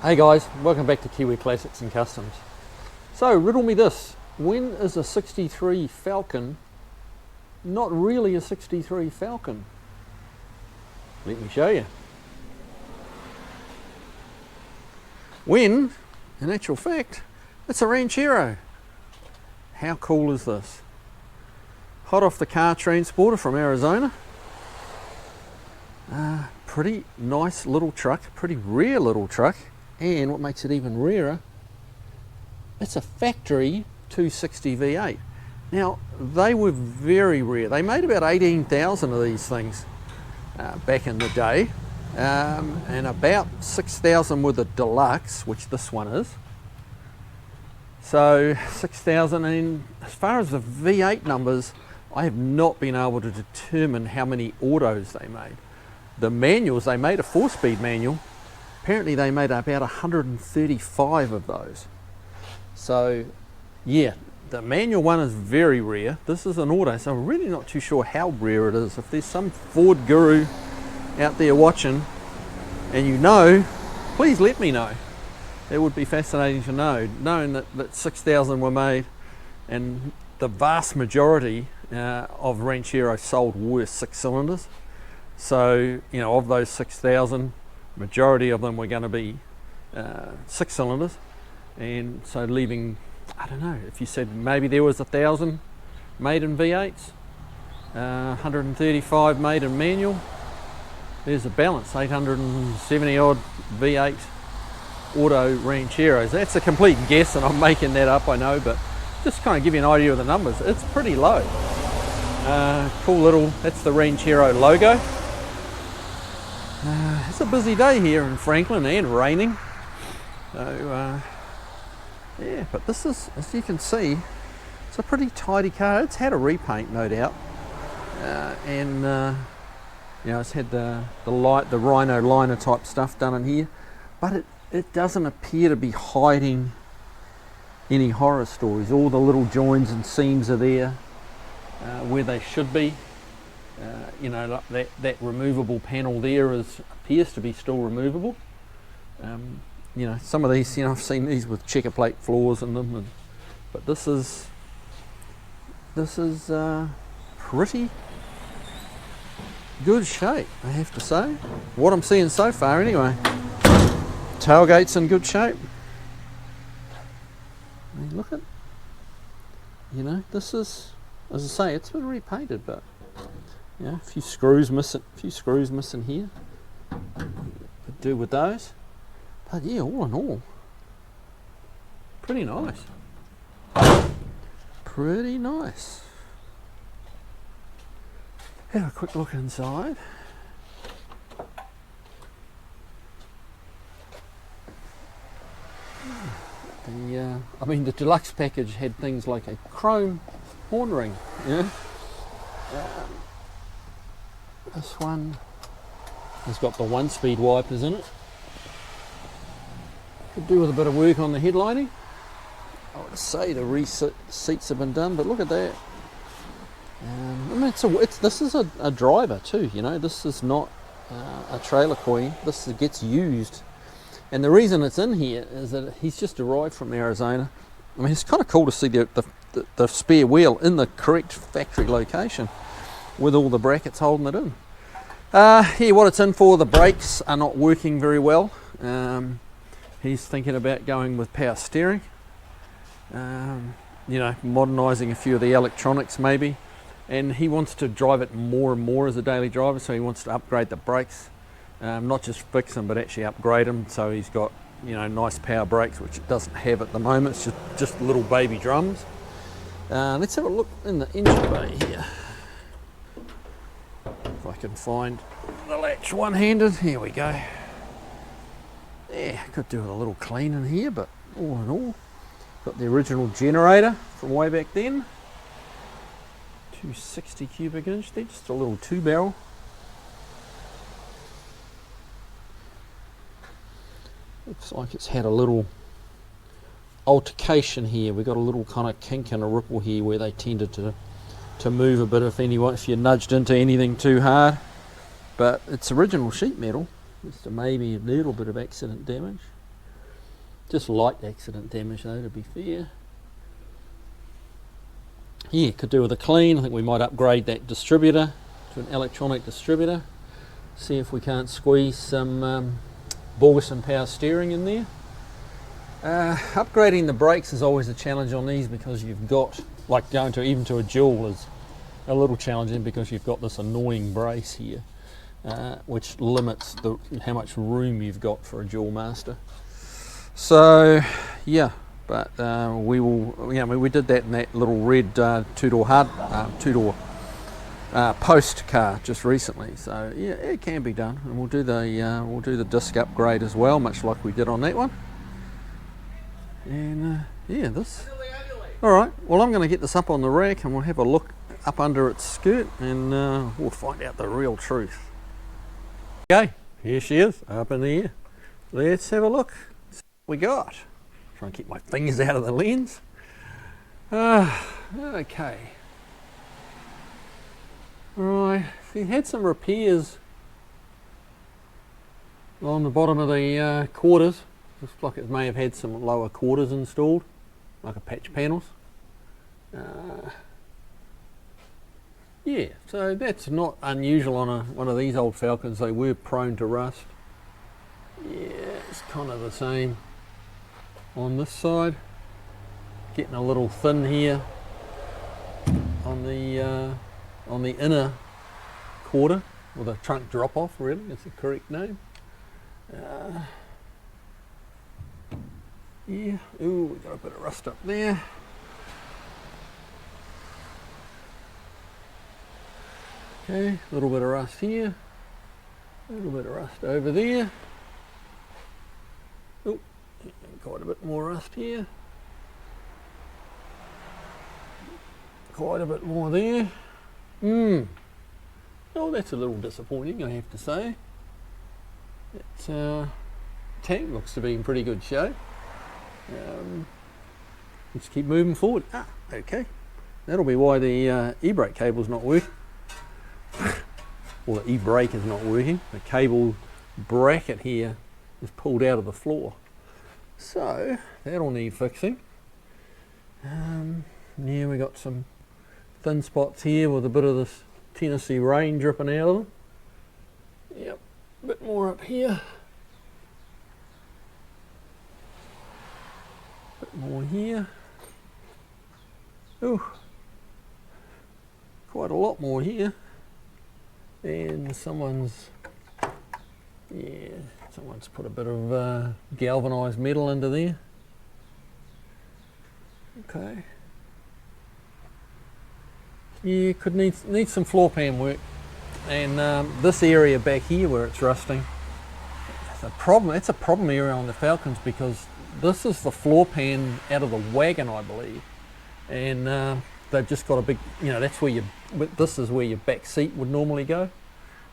Hey guys, welcome back to Kiwi Classics and Customs. So, riddle me this. When is a 63 Falcon not really a 63 Falcon? Let me show you. When, in actual fact, it's a Ranchero. How cool is this? Hot off the car transporter from Arizona. Pretty nice little truck, pretty rare little truck. And what makes it even rarer, it's a factory 260 V8. Now, they were very rare. They made about 18,000 of these things back in the day, and about 6,000 were the deluxe, which this one is. So 6,000, and as far as the V8 numbers, I have not been able to determine how many autos they made. The manuals, they made a 4-speed manual. Apparently they made about 135 of those. So yeah, the manual one is very rare. This is an auto, so I'm really not too sure how rare it is. If there's some Ford guru out there watching and you know, please let me know. It would be fascinating to know, knowing that 6,000 were made and the vast majority of Ranchero sold were 6 cylinders. So, you know, of those 6,000, majority of them were going to be 6 cylinders, and so leaving, I don't know, if you said maybe there was 1,000 made in V8s, 135 made in manual, there's a balance, 870 odd V8 auto Rancheros. That's a complete guess and I'm making that up, I know, but just kind of give you an idea of the numbers. It's pretty low. Cool little, that's the Ranchero logo. It's a busy day here in Franklin and raining. So, yeah, but this is, as you can see, it's a pretty tidy car. It's had a repaint, no doubt. And, you know, it's had the Rhino liner type stuff done in here. But it doesn't appear to be hiding any horror stories. All the little joins and seams are there where they should be. You know, like that removable panel there appears to be still removable. You know, some of these, you know, I've seen these with checker plate floors in them, but this is pretty good shape, I have to say. What I'm seeing so far, anyway. Tailgate's in good shape. I mean, look at, you know, this is, as I say, it's been repainted, but yeah, a few screws missing here. Could do with those. But yeah, all in all, pretty nice. Pretty nice. Have a quick look inside. I mean, the deluxe package had things like a chrome horn ring, you know. This one has got the 1-speed wipers in it. Could do with a bit of work on the headlining. I would say the seats have been done, but look at that. I mean, this is a driver too, you know. This is not a trailer queen. This gets used. And the reason it's in here is that he's just arrived from Arizona. I mean, it's kind of cool to see the spare wheel in the correct factory location with all the brackets holding it in. Yeah, what it's in for, the brakes are not working very well. He's thinking about going with power steering. You know, modernising a few of the electronics maybe. And he wants to drive it more and more as a daily driver, so he wants to upgrade the brakes. Not just fix them, but actually upgrade them, so he's got, you know, nice power brakes, which it doesn't have at the moment. It's just little baby drums. Let's have a look in the engine bay here. If I can find the latch one-handed. Here we go. Yeah, could do with a little clean in here, but all in all, got the original generator from way back then. 260 cubic inch there, just a little 2-barrel. Looks like it's had a little altercation here. We got a little kind of kink and a ripple here where they tended to move a bit if you nudged into anything too hard. But it's original sheet metal, just maybe a little bit of accident damage. Just light accident damage though, to be fair. Yeah, could do with a clean. I think we might upgrade that distributor to an electronic distributor. See if we can't squeeze some Borgeson power steering in there. Upgrading the brakes is always a challenge on these, because you've got, like going to even to a dual is a little challenging, because you've got this annoying brace here, which limits how much room you've got for a dual master. So yeah, but we will. Yeah, I mean, we did that in that little red two-door post car just recently. So yeah, it can be done, and we'll do the disc upgrade as well, much like we did on that one. And yeah, this. All right. Well, I'm going to get this up on the rack, and we'll have a look up under its skirt, and we'll find out the real truth. Okay, here she is, up in the air. Let's have a look. See what we got. Try and keep my fingers out of the lens. Okay. Right, so he had some repairs on the bottom of the quarters. Looks like it may have had some lower quarters installed, like a patch panels. Yeah, so that's not unusual on one of these old Falcons. They were prone to rust. Yeah, it's kind of the same on this side. Getting a little thin here on the inner quarter, or the trunk drop off, really, that's the correct name. Yeah, ooh, we got a bit of rust up there. Okay, a little bit of rust here, a little bit of rust over there. Oh, quite a bit more rust here. Quite a bit more there. Oh, that's a little disappointing, I have to say. Tank looks to be in pretty good shape. Let's keep moving forward. Okay. That'll be why the e-brake cable's not working. Or the e-brake is not working. The cable bracket here is pulled out of the floor. So, that'll need fixing. Yeah, we got some thin spots here with a bit of this Tennessee rain dripping out of them. Yep, a bit more up here. Bit more here. Ooh, quite a lot more here. And someone's put a bit of galvanized metal into there. Okay. Yeah, could need some floor pan work. And this area back here where it's rusting, it's a problem area on the Falcons, because this is the floor pan out of the wagon, I believe. And they've just got a big, that's where this is where your back seat would normally go.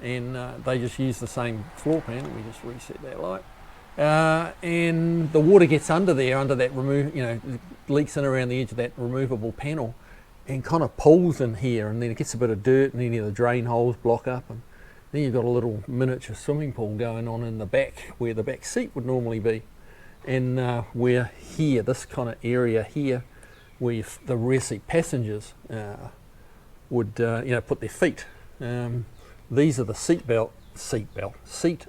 And they just use the same floor pan. Let me just reset that light. And the water gets under there, under that leaks in around the edge of that removable panel, and kind of pulls in here, and then it gets a bit of dirt, and any of the drain holes block up, and then you've got a little miniature swimming pool going on in the back where the back seat would normally be. And where here, this kind of area here, where the rear seat passengers would put their feet. These are the seat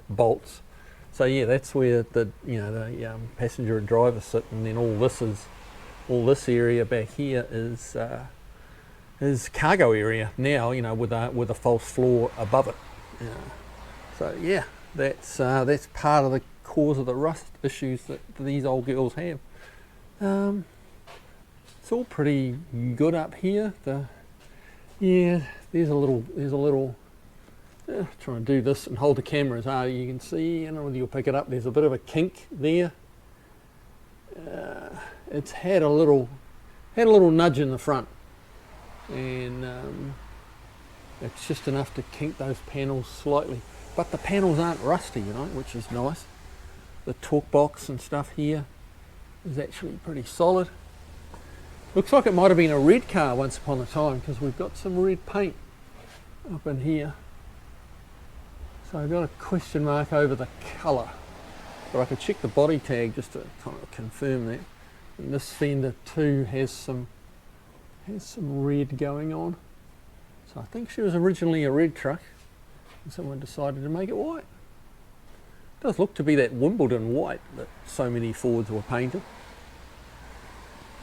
bolts. So yeah, that's where the passenger and driver sit, and then all this area back here is cargo area now, with a false floor above it. So yeah, that's part of the cause of the rust issues that these old girls have. It's all pretty good up here. There's a little. Trying to do this and hold the camera as hard as you can see. I don't know whether you'll pick it up. There's a bit of a kink there. It's had a little nudge in the front, and it's just enough to kink those panels slightly. But the panels aren't rusty, which is nice. The torque box and stuff here is actually pretty solid. Looks like it might have been a red car once upon a time, because we've got some red paint up in here. So I've got a question mark over the colour. but I could check the body tag just to kind of confirm that. And this fender too has some red going on. So I think she was originally a red truck and someone decided to make it white. It does look to be that Wimbledon white that so many Fords were painted.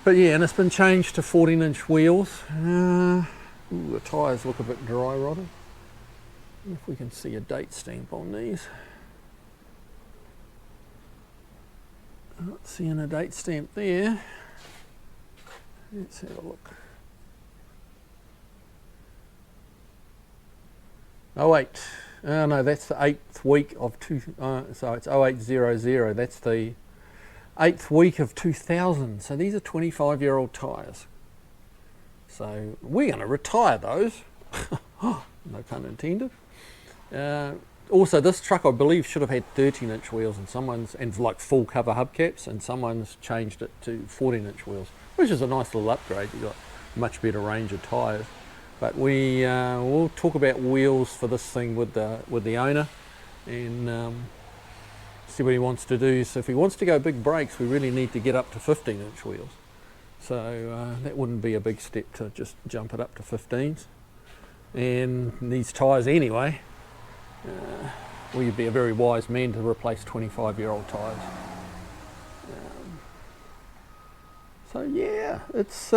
But yeah, and it's been changed to 14-inch wheels. Ooh, the tyres look a bit dry rotted. If we can see a date stamp on these. Not seeing a date stamp there. Let's have a look. Oh wait, oh no, that's the 8th week of so it's 0800. That's the 8th week of 2000. So these are 25-year-old tyres. So we're going to retire those. No pun intended. Also, this truck I believe should have had 13-inch wheels, and like full cover hubcaps, and someone's changed it to 14-inch wheels, which is a nice little upgrade. You've got much better range of tyres. But we'll talk about wheels for this thing with the owner, and see what he wants to do. So if he wants to go big brakes, we really need to get up to 15-inch wheels. So that wouldn't be a big step to just jump it up to 15s. And these tyres anyway, well, you'd be a very wise man to replace 25-year-old tyres. So yeah, it's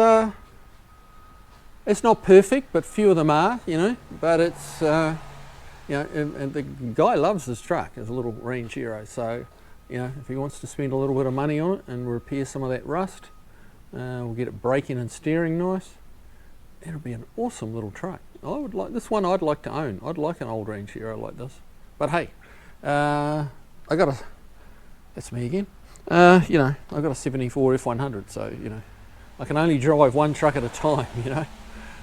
not perfect, but few of them are, you know. But it's you know, and the guy loves this truck as a little Ranchero. So you know, if he wants to spend a little bit of money on it and repair some of that rust, we'll get it braking and steering nice. It'll be an awesome little truck. I would like this one. I'd like to own. I'd like an old Ranchero like this. But hey, that's me again. You know, I got a 74 F100, so you know, I can only drive one truck at a time. You know,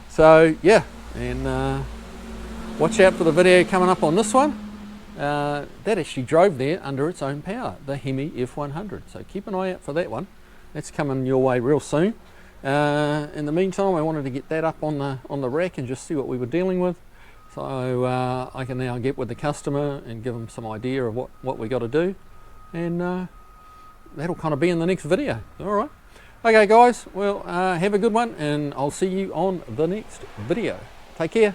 so yeah, and watch out for the video coming up on this one. That actually drove there under its own power, the Hemi F100. So keep an eye out for that one. That's coming your way real soon. In the meantime, I wanted to get that up on the rack and just see what we were dealing with, so I can now get with the customer and give them some idea of what we got to do, and that'll kind of be in the next video. All right, okay guys, well have a good one, and I'll see you on the next video. Take care.